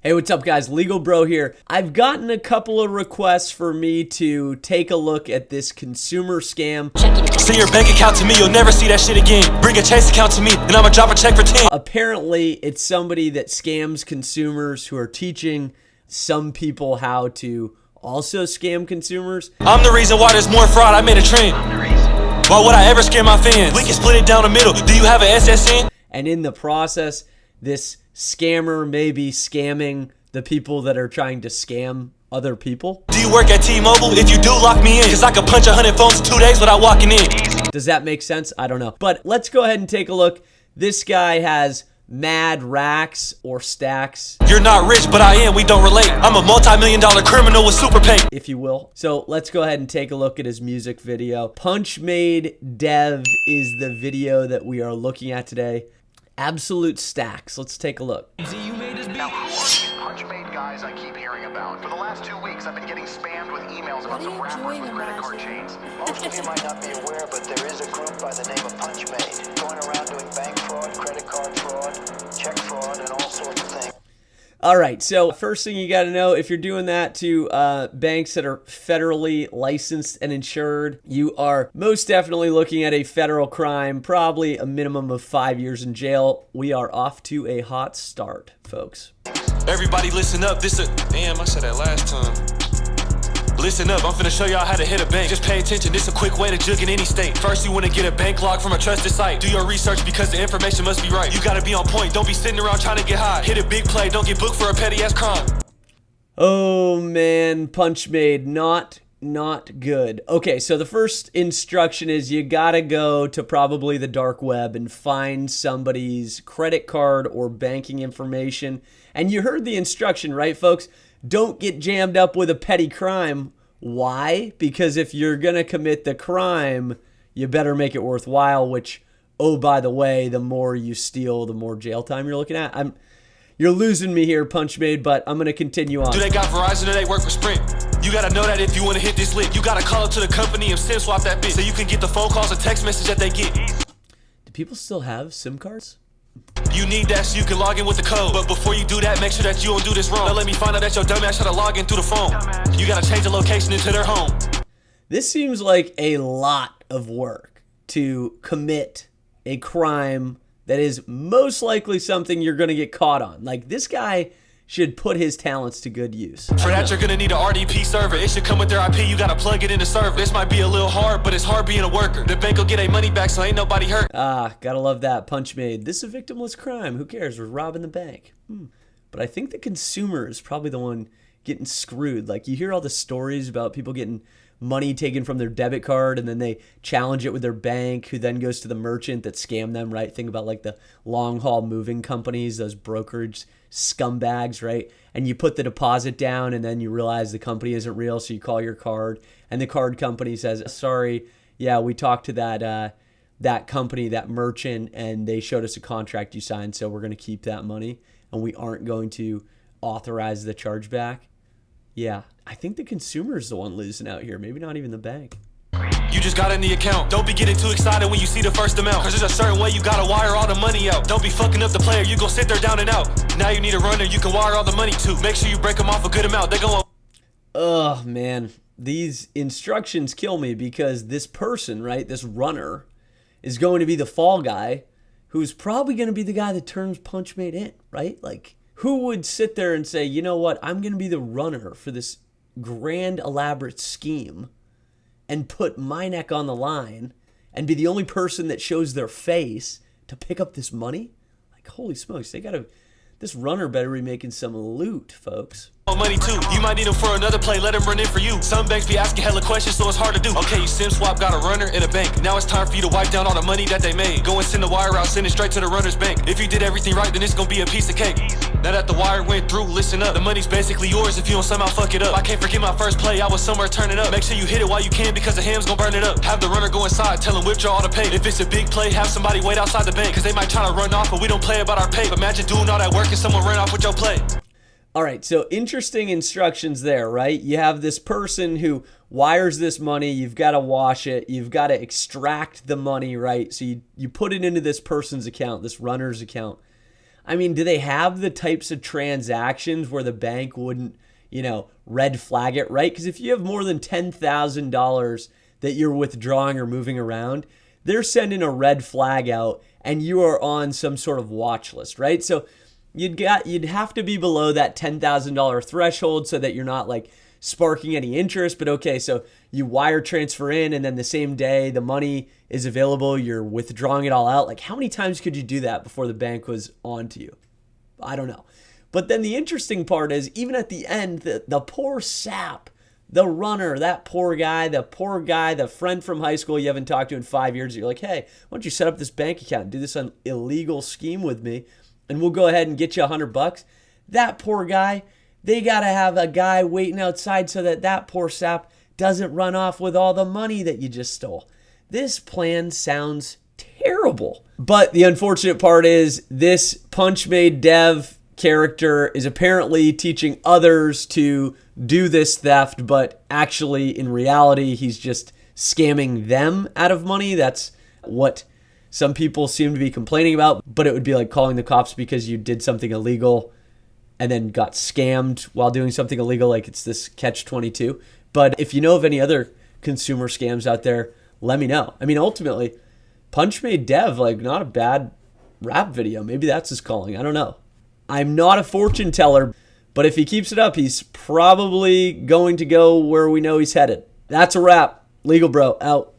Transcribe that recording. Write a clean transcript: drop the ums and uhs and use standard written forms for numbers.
Hey, what's up guys? LegalBro here. I've gotten a couple of requests for me to take a look at this consumer scam. Send your bank account to me, you'll never see that shit again. Bring a Chase account to me, and I'ma drop a check for 10. Apparently, it's somebody that scams consumers who are teaching some people how to also scam consumers. I'm the reason why there's more fraud, I made a trend. Why would I ever scam my fans? We can split it down the middle. Do you have an SSN? And in the process, this scammer may be scamming the people that are trying to scam other people. Do you work at T-Mobile? If you do, lock me in, cause I can punch 100 phones in 2 days without walking in. Does that make sense? I don't know. But let's go ahead and take a look. This guy has mad racks or stacks. You're not rich, but I am. We don't relate. I'm a multi-million-dollar criminal with super pay, if you will. So let's go ahead and take a look at his music video. Punch Made Dev is the video that we are looking at today. Absolute stacks. Let's take a look. Now, who are these Punch-Made guys I keep hearing about? For the last 2 weeks, I've been getting spammed with emails about some rappers with credit card chains. Most of you might not be aware, but there is a group by the name of Punch-Made, going around doing bank fraud, credit card fraud, check fraud, and all sorts of things. All right, so first thing you got to know, if you're doing that to banks that are federally licensed and insured, you are most definitely looking at a federal crime, probably a minimum of 5 years in jail. We are off to a hot start, folks. Everybody listen up, damn, I said that last time. Listen up, I'm finna show y'all how to hit a bank. Just pay attention, this a quick way to jug in any state. First, you wanna get a bank log from a trusted site. Do your research because the information must be right. You gotta be on point, don't be sitting around trying to get high. Hit a big play, don't get booked for a petty ass crime. Oh man, Punch Made, not good. Okay, so the first instruction is you gotta go to probably the dark web and find somebody's credit card or banking information. And you heard the instruction, right, folks? Don't get jammed up with a petty crime. Why? Because if you're gonna commit the crime, you better make it worthwhile, which, oh, by the way, the more you steal, the more jail time you're looking at. You're losing me here, Punch Made, but I'm gonna continue on. Do they got Verizon or they work for Sprint? You gotta know that if you wanna hit this lick, you gotta call up to the company and SIM swap that bitch so you can get the phone calls and text message that they get. Do people still have SIM cards? You need that so you can log in with the code. But before you do that, make sure that you don't do this wrong. Now let me find out that your dumbass tried to log in through the phone. You gotta change the location into their home. This seems like a lot of work to commit a crime that is most likely something you're gonna get caught on. Like, this guy should put his talents to good use. For that, you're gonna need an RDP server. It should come with their IP, you gotta plug it in the server. This might be a little hard, but it's hard being a worker. The bank will get their money back, so ain't nobody hurt. Gotta love that. Punch Made. This is a victimless crime. Who cares? We're robbing the bank. But I think the consumer is probably the one getting screwed. Like, you hear all the stories about people getting money taken from their debit card and then they challenge it with their bank, who then goes to the merchant that scammed them, right? Think about like the long haul moving companies, those brokerage scumbags, right? And you put the deposit down and then you realize the company isn't real, so you call your card and the card company says, sorry, yeah, we talked to that company, that merchant, and they showed us a contract you signed, so we're going to keep that money and we aren't going to authorize the chargeback. Yeah, I think the consumer is the one losing out here, maybe not even the bank. You just got in the account. Don't be getting too excited when you see the first amount, cause there's a certain way you gotta wire all the money out. Don't be fucking up the player, you gon' sit there down and out. Now you need a runner you can wire all the money to. Make sure you break them off a good amount. They gon' Oh man, these instructions kill me, because this person, right, this runner, is going to be the fall guy, who's probably going to be the guy that turns Punch Made in, right? Like, who would sit there and say, you know what, I'm going to be the runner for this grand elaborate scheme and put my neck on the line and be the only person that shows their face to pick up this money? Like, holy smokes, this runner better be making some loot, folks. money too. You might need him for another play, let him run in for you. Some banks be asking hella questions, so it's hard to do. Okay, you SIM swap, got a runner in a bank. Now it's time for you to wipe down all the money that they made. Go and send the wire out, send it straight to the runner's bank. If you did everything right, then it's gonna be a piece of cake. Now that the wire went through, listen up. The money's basically yours if you don't somehow fuck it up. I can't forget my first play, I was somewhere turning up. Make sure you hit it while you can, because the ham's gonna burn it up. Have the runner go inside, tell him withdraw all the pay. If it's a big play, have somebody wait outside the bank, cause they might try to run off, but we don't play about our pay. Imagine doing all that work and someone ran off with your play. All right, so interesting instructions there, right? You have this person who wires this money. You've got to wash it. You've got to extract the money, right? So you put it into this person's account, this runner's account. I mean, do they have the types of transactions where the bank wouldn't, red flag it, right? Because if you have more than $10,000 that you're withdrawing or moving around, they're sending a red flag out and you are on some sort of watch list, right? So you'd have to be below that $10,000 threshold so that you're not like sparking any interest. But okay, so you wire transfer in and then the same day the money is available, you're withdrawing it all out. Like how many times could you do that before the bank was on to you? I don't know. But then the interesting part is even at the end, the poor sap, the runner, that poor guy, the friend from high school you haven't talked to in 5 years, you're like, hey, why don't you set up this bank account and do this illegal scheme with me and we'll go ahead and get you $100. That poor guy, they got to have a guy waiting outside so that poor sap doesn't run off with all the money that you just stole. This plan sounds terrible. But the unfortunate part is this Punchmade dev character is apparently teaching others to do this theft, but actually in reality, he's just scamming them out of money. That's what some people seem to be complaining about, but it would be like calling the cops because you did something illegal and then got scammed while doing something illegal. Like it's this catch-22. But if you know of any other consumer scams out there, let me know. I mean, ultimately, Punchmade Dev, like not a bad rap video. Maybe that's his calling. I don't know. I'm not a fortune teller, but if he keeps it up, he's probably going to go where we know he's headed. That's a wrap. LegalBro out.